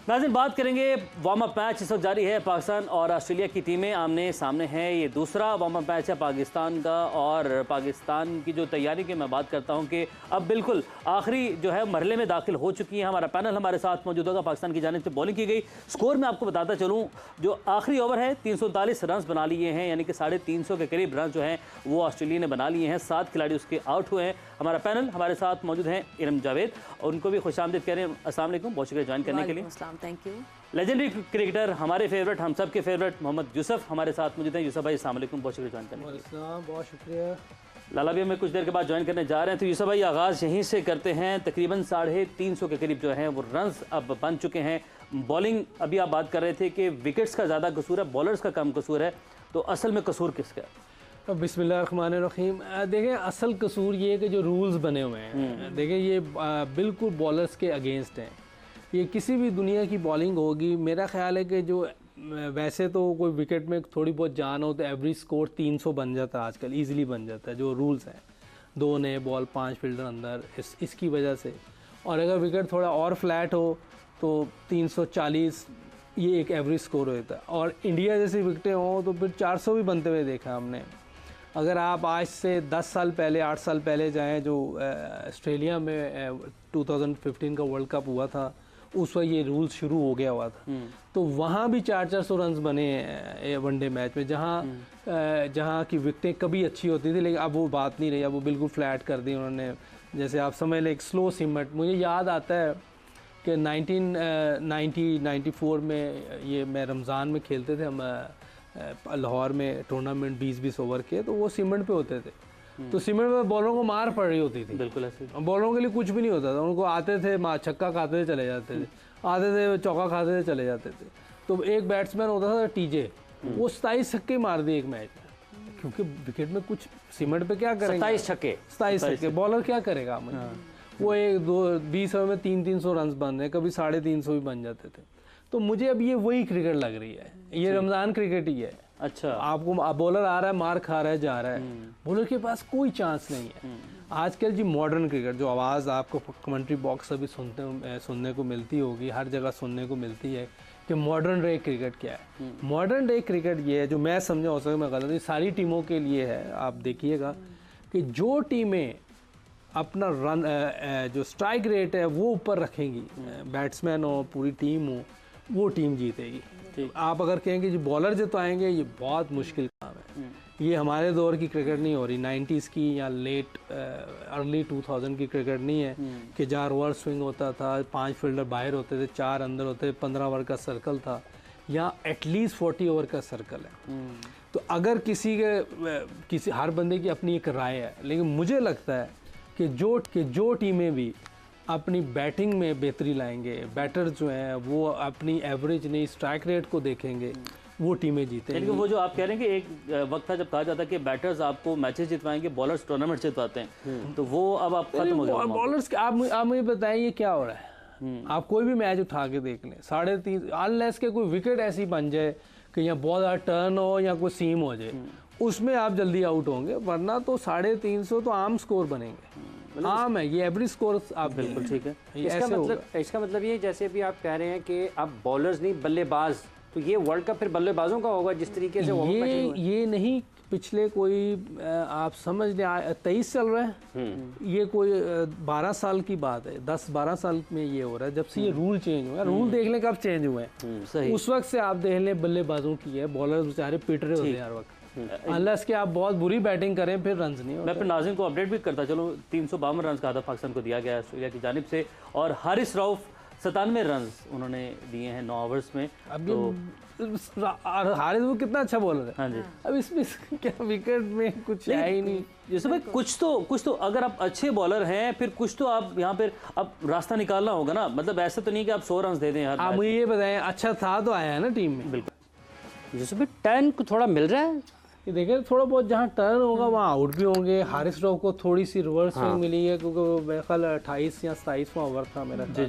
नाज़रीन, बात करेंगे वार्म अप मैच इस वक्त जारी है। पाकिस्तान और ऑस्ट्रेलिया की टीमें आमने सामने हैं। ये दूसरा वार्म अप मैच है पाकिस्तान का, और पाकिस्तान की जो तैयारी की मैं बात करता हूं कि अब बिल्कुल आखिरी जो है मरहले में दाखिल हो चुकी है। हमारा पैनल हमारे साथ मौजूद होगा। पाकिस्तान की जानिब से बॉलिंग की गई। स्कोर में आपको बताता चलूँ, जो आखिरी ओवर है 339 रन बना लिए हैं, यानी कि 350 के करीब रन जो हैं वो ऑस्ट्रेलिया ने बना लिए हैं। 7 खिलाड़ी उसके आउट हुए हैं। हमारा पैनल हमारे साथ मौजूद हैं इरम जावेद, और उनको भी खुशामदीद कह रहे हैं। अस्सलाम वालेकुम, बहुत शुक्रिया ज्वाइन करने के लिए। Thank you. लेजेंडरी क्रिकेटर, हमारे फेवरेट, हम सब के फेवरेट मोहम्मद यूसुफ हमारे साथ मौजूद हैं। यूसुफ भाई अस्सलाम वालेकुम, बहुत शुक्रिया ज्वाइन करने के लिए। बहुत शुक्रिया। लाला भी हमें कुछ देर के बाद ज्वाइन करने जा रहे हैं। तो यूसुफ भाई, आगाज़ यहीं से करते हैं। तकरीबन 350 के करीब जो हैं वो रन्स अब बन चुके हैं। बॉलिंग, अभी आप बात कर रहे थे कि विकेट्स का ज़्यादा कसूर है, बॉलर्स का कम कसूर है, तो असल में कसूर किसका है? बिस्मिल्लाहिर्रहमानिर्रहीम। देखें, असल कसूर ये है कि जो रूल्स बने हुए हैं, देखें ये बिल्कुल बॉलर्स के अगेंस्ट हैं। ये किसी भी दुनिया की बॉलिंग होगी, मेरा ख्याल है कि जो वैसे तो कोई विकेट में थोड़ी बहुत जान हो तो एवरेज स्कोर 300 बन जाता है आजकल, इजीली बन जाता है। जो रूल्स हैं, 2 नए बॉल 5 फील्डर अंदर, इसकी वजह से। और अगर विकेट थोड़ा और फ्लैट हो तो 340 ये एक एवरेज स्कोर होता है। और इंडिया जैसी विकेटें हों तो फिर 400 भी बनते हुए देखा हमने। अगर आप आज से 10 साल पहले, 8 साल पहले जाएं, जो ऑस्ट्रेलिया में 2015 का वर्ल्ड कप हुआ था, उस वक्त ये रूल्स शुरू हो गया हुआ था, तो वहाँ भी 400 रन बने वनडे मैच में, जहाँ की विकेटें कभी अच्छी होती थी, लेकिन अब वो बात नहीं रही। अब वो बिल्कुल फ्लैट कर दी उन्होंने। जैसे आप समझ लें एक स्लो सिमट। मुझे याद आता है कि 1994 में ये मैं रमज़ान में खेलते थे हम लाहौर में टूर्नामेंट 20-20 ओवर के, तो वो सीमेंट पे होते थे। तो सीमेंट पे बॉलों को मार पड़ रही होती थी। बिल्कुल ऐसे। बॉलों के लिए कुछ भी नहीं होता था, उनको आते थे छक्का खाते थे चले जाते थे, आते थे चौका खाते थे चले जाते थे। तो एक बैट्समैन होता था टीजे, वो 27 छक्के मार दिए एक मैच में, क्योंकि विकेट में कुछ सीमेंट पे क्या करेंगे, 27 छक्के बॉलर क्या करेगा। वो 20 ओवर में 300 रन बन रहे, कभी 350 भी बन जाते थे। तो मुझे अब ये वही क्रिकेट लग रही है, ये रमज़ान क्रिकेट ही है। अच्छा, आपको बॉलर आ रहा है, मार खा रहा है, जा रहा है, बॉलर के पास कोई चांस नहीं है। आजकल जी मॉडर्न क्रिकेट, जो आवाज़ आपको कमेंट्री बॉक्स अभी सुनने को मिलती होगी, हर जगह सुनने को मिलती है कि मॉडर्न डे क्रिकेट क्या है। मॉडर्न डे क्रिकेट ये है, जो मैं समझा, हो सके मैं गलत, ये सारी टीमों के लिए है। आप देखिएगा कि जो टीमें अपना रन जो स्ट्राइक रेट है वो ऊपर रखेंगी, बैट्समैन हो, पूरी टीम हो, वो टीम जीतेगी। आप अगर कहेंगे जी बॉलर जिताएंगे, ये बहुत मुश्किल काम है। ये हमारे दौर की क्रिकेट नहीं हो रही, 90s की या लेट अर्ली 2000 की क्रिकेट नहीं है कि जहाँ रिवर्स स्विंग होता था, 5 फील्डर बाहर होते थे, 4 अंदर होते थे, 15 ओवर का सर्कल था। यहाँ एटलीस्ट 40 ओवर का सर्कल है। तो अगर किसी हर बंदे की अपनी एक राय है, लेकिन मुझे लगता है कि जो टीमें भी अपनी बैटिंग में बेहतरी लाएंगे, बैटर जो हैं वो अपनी एवरेज नहीं स्ट्राइक रेट को देखेंगे, वो टीमें जीतेंगी। लेकिन वो जो आप कह रहे हैं कि एक वक्त था जब कहा जाता कि बैटर्स आपको मैचेस जितवाएंगे, बॉलर्स टूर्नामेंट जितवाते हैं, तो वो अब आप खत्म हो गया। बॉलर्स आप मुझे बताएं ये क्या हो रहा है। आप कोई भी मैच उठा के देख लें, 3.5 अनलेस के कोई विकेट ऐसी बन जाए कि यहाँ बहुत ज़्यादा टर्न हो या कोई सीम हो जाए, उसमें आप जल्दी आउट होंगे, वरना तो 350 तो आम स्कोर बनेंगे। आम है ये एवरेज स्कोर। आप बिल्कुल ठीक है। इसका मतलब ये, जैसे अभी आप कह रहे हैं कि अब बॉलर्स नहीं बल्लेबाज, तो ये वर्ल्ड कप फिर बल्लेबाजों का होगा जिस तरीके से ये नहीं। पिछले कोई आप समझ लें 23 चल रहा है, ये कोई 12 साल की बात है, 10-12 साल में ये हो रहा है, जब से ये रूल चेंज हुआ है। रूल देख लें कब चेंज हुए हैं, उस वक्त से आप देख लें बल्लेबाजों की है। बॉलर बेचारे पिट रहे होते हैं हर वक्त, अनलेस कि आप बहुत बुरी बैटिंग करें फिर रन नहीं होते। मैं अपने नाज़रीन को अपडेट भी करता चलो, 352 रन का हदफ पाकिस्तान को दिया गया है ऑस्ट्रेलिया की जानिब से, और हारिस रऊफ 97 रन उन्होंने दिए हैं 9 ओवर्स में। अब तो हारिस वो कितना अच्छा बॉलर है। हाँ जी। अब इसमें क्या विकेट में कुछ है ही नहीं। जैसे भाई कुछ तो अगर आप अच्छे बॉलर हैं, फिर कुछ तो आप यहाँ पर अब रास्ता निकालना होगा ना। मतलब ऐसा तो नहीं कि आप 100 रन दे दें हर। आप मुझे ये बताएं, अच्छा था तो आया है ना टीम में। बिल्कुल। जैसे भाई टर्न को थोड़ा मिल रहा है, ये देखिए थोड़ा बहुत जहाँ टर्न होगा वहाँ आउट भी होंगे। हारिस रऊफ को थोड़ी सी रिवर्स स्विंग मिली है, क्योंकि मेरे ख्याल 28 या 27वां ओवर था मेरा। जी।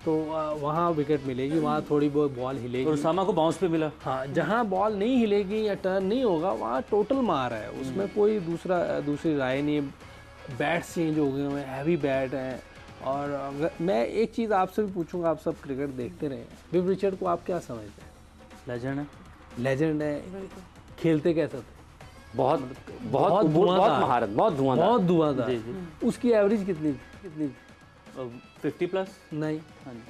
तो वहाँ विकेट मिलेगी, वहाँ थोड़ी बहुत बॉल हिलेगी। और उसामा को बाउंस पे मिला। हाँ, जहाँ बॉल नहीं हिलेगी या टर्न नहीं होगा वहाँ टोटल मार है, उसमें कोई दूसरी राय नहीं है। बैट्स चेंज हो गए हैं, हैवी बैट हैं, और अगर मैं एक चीज़ आपसे भी पूछूंगा, आप सब क्रिकेट देखते रहे, विव रिचर्ड को आप क्या समझते हैं? लेजेंड है। लेजेंड है, खेलते कैसा थे? बहुत बहुत बहुत महारत, बहुत धुआंधार, बहुत धुआंधार। जी जी। उसकी एवरेज कितनी 50 प्लस नहीं,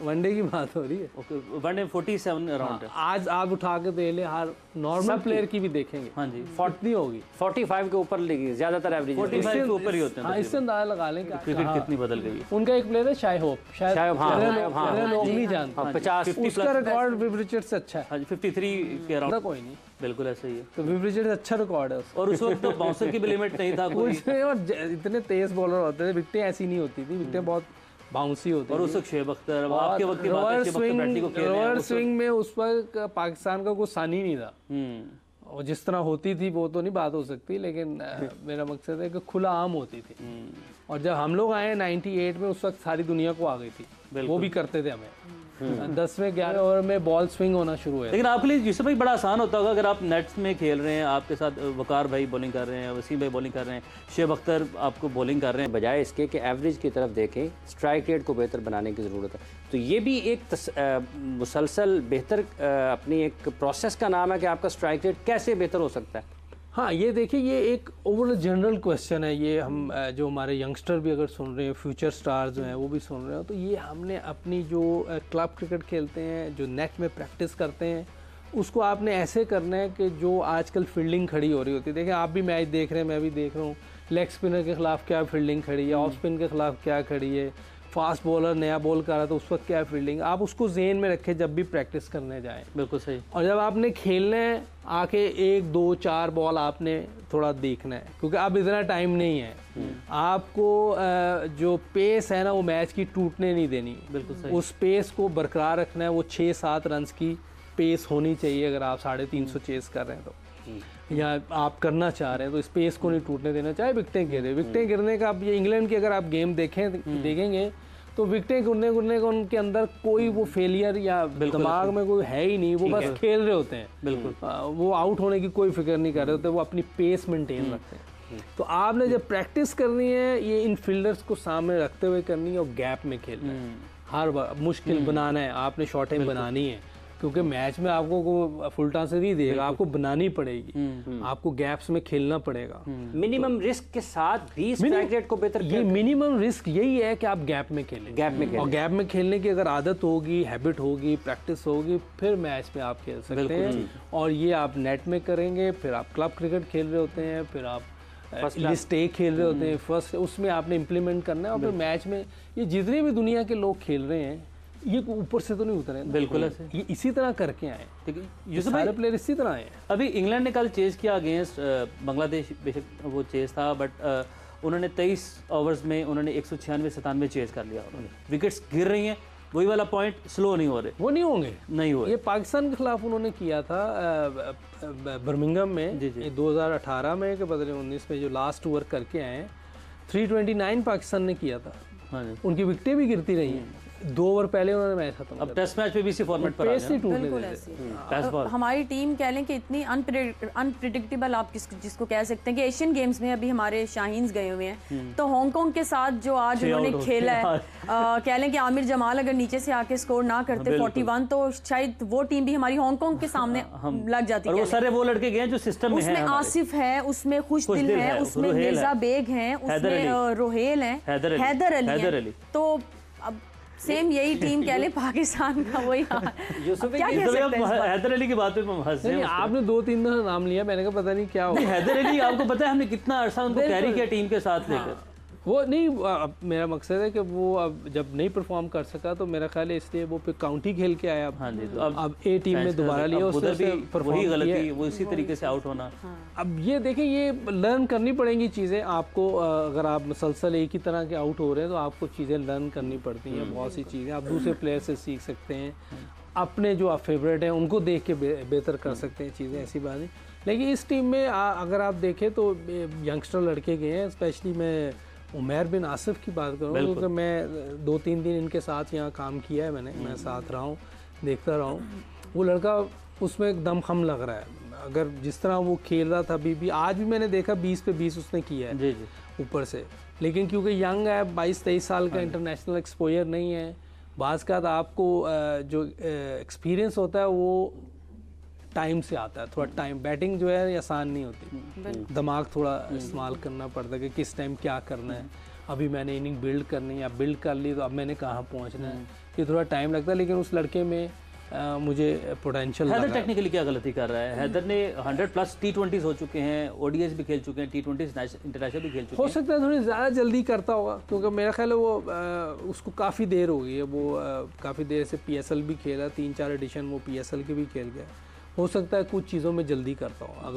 वनडे की बात हो रही है। ओके, 147 अराउंड है। आज आप उठा के देख ले, हर नॉर्मल प्लेयर की भी देखेंगे, हाँ जी, कितनी होगी? 45 के ऊपर लगी ज्यादातर एवरेज। 45 के ऊपर ही होते हैं। हाँ, इससे अंदाजा लगा लें कि क्रिकेट कितनी बदल गई है। उनका एक प्लेयर है शाय होप, शायद शायद, हाँ, लोग नहीं जानते। 50 उसका रिकॉर्ड विव रिचर्ड से अच्छा है। हाँ जी, 53 के अराउंड। कोई नहीं, बिल्कुल ऐसा ही है। तो विव रिचर्ड अच्छा रिकॉर्ड है उसका। और उस वक्त तो बाउंसर की भी लिमिट नहीं था कोई। और इतने तेज बॉलर होते थे, विकेटें ऐसी नहीं होती थी, विकेटें बहुत बाउंसी होती और थी। उस वक्त शेब अख्तर, अब आपके वक्त की बात है, शेब अख्तर बैटिंग को खेल रहे हैं रिवर्स स्विंग में उस वक्त पाकिस्तान का कोई सान ही नहीं था। और जिस तरह होती थी वो तो नहीं बात हो सकती, लेकिन मेरा मकसद है कि खुला आम होती थी। और जब हम लोग आए 98 में, उस वक्त सारी दुनिया को आ गई थी, वो भी करते थे हमें। 10वें 11वें ओवर में बॉल स्विंग होना शुरू हुआ। लेकिन आपके लिए यूसुफ भाई बड़ा आसान होता होगा अगर आप नेट्स में खेल रहे हैं, आपके साथ वकार भाई बॉलिंग कर रहे हैं, वसीम भाई बॉलिंग कर रहे हैं, शेब अख्तर आपको बॉलिंग कर रहे हैं। बजाय इसके कि एवरेज की तरफ देखें, स्ट्राइक रेट को बेहतर बनाने की ज़रूरत है। तो ये भी एक मुसलसल बेहतर अपनी एक प्रोसेस का नाम है कि आपका स्ट्राइक रेट कैसे बेहतर हो सकता है। हाँ, ये देखिए, ये एक ओवरऑल जनरल क्वेश्चन है। ये हम जो हमारे यंगस्टर भी अगर सुन रहे हैं, फ्यूचर स्टार्स जो हैं वो भी सुन रहे हो, तो ये हमने अपनी जो क्लब क्रिकेट खेलते हैं, जो नेट में प्रैक्टिस करते हैं, उसको आपने ऐसे करना है कि जो आजकल फील्डिंग खड़ी हो रही होती है, देखिए आप भी मैच देख रहे हैं, मैं भी देख रहा हूँ, लेग स्पिनर के खिलाफ क्या फील्डिंग खड़ी है, ऑफ स्पिन के खिलाफ क्या खड़ी है, फास्ट बॉलर नया बॉल कर रहा है तो उस वक्त क्या फील्डिंग, आप उसको ज़हन में रखें जब भी प्रैक्टिस करने जाएं। बिल्कुल सही। और जब आपने खेलना है, आके 1 2 4 बॉल आपने थोड़ा देखना है, क्योंकि अब इतना टाइम नहीं है। आपको जो पेस है ना, वो मैच की टूटने नहीं देनी। बिल्कुल सही। उस पेस को बरकरार रखना है। वो 6-7 रन की पेस होनी चाहिए अगर आप 350 चेस कर रहे हैं तो, या आप करना चाह रहे हैं तो इस पेस को नहीं टूटने देना। चाहे विकटें गिरे, विकटें गिरने का, अब ये इंग्लैंड की अगर आप गेम देखेंगे तो विकटें गिरने का उनके अंदर कोई वो फेलियर या दिमाग में कोई है ही नहीं, वो बस खेल रहे होते हैं। बिल्कुल, वो आउट होने की कोई फिक्र नहीं कर रहे होते, वो अपनी पेस मेंटेन रखते हैं। तो आपने जब प्रैक्टिस करनी है, ये इन फील्डर्स को सामने रखते हुए करनी है और गैप में खेलना है। हर बार मुश्किल बनाना है, आपने शॉर्ट टाइम बनानी है, क्योंकि मैच में आपको को फुल टॉस से नहीं देगा, आपको बनानी पड़ेगी, आपको गैप्स में खेलना पड़ेगा। मिनिमम रिस्क के साथ भी स्ट्राइक रेट को बेहतर ये मिनिमम रिस्क यही है कि आप गैप में खेलें। और गैप में खेलने की अगर आदत होगी, हैबिट होगी, प्रैक्टिस होगी, फिर मैच में आप खेल सकते हैं। और ये आप नेट में करेंगे, फिर आप क्लब क्रिकेट खेल रहे होते हैं, फिर आप लिस्ट ए खेल रहे होते हैं, फर्स्ट उसमें आपने इम्प्लीमेंट करना है। और फिर मैच में ये जितने भी दुनिया के लोग खेल रहे हैं, ये ऊपर से तो नहीं उतरे। बिल्कुल ऐसे, ये इसी तरह करके आए, ठीक है। ये सारे प्लेयर इसी तरह आए। अभी इंग्लैंड ने कल चेज किया अगेंस्ट बांग्लादेश, बेशक वो चेज था, बट उन्होंने 23 ओवर्स में उन्होंने 196-97 चेज कर लिया। उन्होंने विकेट्स गिर रही हैं, वही वाला पॉइंट, स्लो नहीं हो रहे, वो नहीं होंगे, नहीं हुए। ये पाकिस्तान के खिलाफ उन्होंने किया था बर्मिंघम में, जी, जी। 2018 में के बदले 19 में जो लास्ट ओवर करके आए हैं, 329 पाकिस्तान ने किया था। हाँ जी। उनकी विकेटें भी गिरती रही हैं, 2 ओवर पहले उन्होंने मैच खत्म अब टेस्ट मैच पे भी इसी फॉर्मेट पर आ पेस गए नहीं टूटने बिल्कुल देते। ऐसी Best ball। हमारी टीम कह लें कि इतनी अनप्रिडिक्टेबल आप जिसको कह सकते हैं कि एशियन गेम्स में अभी हमारे शाहीन्स गए हुए हैं, तो हांगकांग के साथ जो आज उन्होंने out हो खेला गए। है, कह लें कि आमिर जमाल अगर नीचे से आके स्कोर ना करते 41, तो शायद वो टीम भी हमारी हांगकांग के सामने लग जाती। और वो सारे वो लड़के गए हैं जो सिस्टम में उसमें हैं। आसिफ है, उसमें खुशदिल है, उसमें रुहेल मिर्जा है, बेग हैं, हैदर उसमें अली, रोहेल हैं, हैदर हैदर अली। हैं। तो अब सेम यही टीम कह लें पाकिस्तान का वही हाल। यूसुफ क्या कह सकते हैं? हैदर अली की बात पे हम हंस रहे नहीं, हैं। आपने 2-3 दिन नाम लिया, मैंने कहा पता नहीं क्या हो। हैदर अली, आपको पता है हमने कितना अरसा उनको कैरी किया टीम के साथ लेकर। वो नहीं, अब मेरा मकसद है कि वो अब जब नहीं परफॉर्म कर सका तो मेरा ख्याल है इसलिए वो फिर काउंटी खेल के आया। हाँ जी, तो अब ए टीम में दोबारा लिया, उसने भी परफॉर्म वही किया। गलती, वो इसी तरीके से आउट होना। अब ये देखें, ये लर्न करनी पड़ेंगी चीज़ें आपको। अगर आप मुसलसल एक ही तरह के आउट हो रहे हैं तो आपको चीज़ें लर्न करनी पड़ती हैं। बहुत सी चीज़ें आप दूसरे प्लेयर से सीख सकते हैं, अपने जो आप फेवरेट हैं उनको देख के बेहतर कर सकते हैं चीज़ें, ऐसी बात नहीं। लेकिन इस टीम में अगर आप देखें तो यंगस्टर लड़के गए हैं, स्पेशली मैं उमैर बिन आसिफ की बात करूँ, क्योंकि मैं 2-3 दिन इनके साथ यहाँ काम किया है, मैं साथ रहा हूँ, देखता रहा हूँ। वो लड़का उसमें एकदम खम लग रहा है, अगर जिस तरह वो खेल रहा था अभी भी, आज भी मैंने देखा 20 पे 20 उसने किया है जी जी। ऊपर से। लेकिन क्योंकि यंग है, 22-23 साल का, इंटरनेशनल एक्सपोजर नहीं है, बाज़ का आपको जो एक्सपीरियंस होता है वो टाइम से आता है। थोड़ा टाइम, बैटिंग जो है आसान नहीं होती, दिमाग थोड़ा इस्तेमाल करना पड़ता है कि किस टाइम क्या करना है। अभी मैंने इनिंग बिल्ड करनी है, या बिल्ड कर ली तो अब मैंने कहाँ पहुँचना है, ये थोड़ा टाइम लगता है। लेकिन उस लड़के में मुझे पोटेंशियल हैदर लगा। टेक्निकली क्या गलती कर रहा है? हैदर ने 100+ T20s हो चुके हैं, ODIs भी खेल चुके हैं, T20s इंटरनेशनल भी खेल चुके हो हैं। सकता है थोड़ी ज़्यादा जल्दी करता होगा, क्योंकि मेरा ख्याल है वो उसको काफ़ी देर हो गई है, वो काफ़ी देर से PSL भी खेला, 3-4 एडिशन वो PSL के भी खेल गया। हो सकता है कुछ चीज़ों में जल्दी करता हो।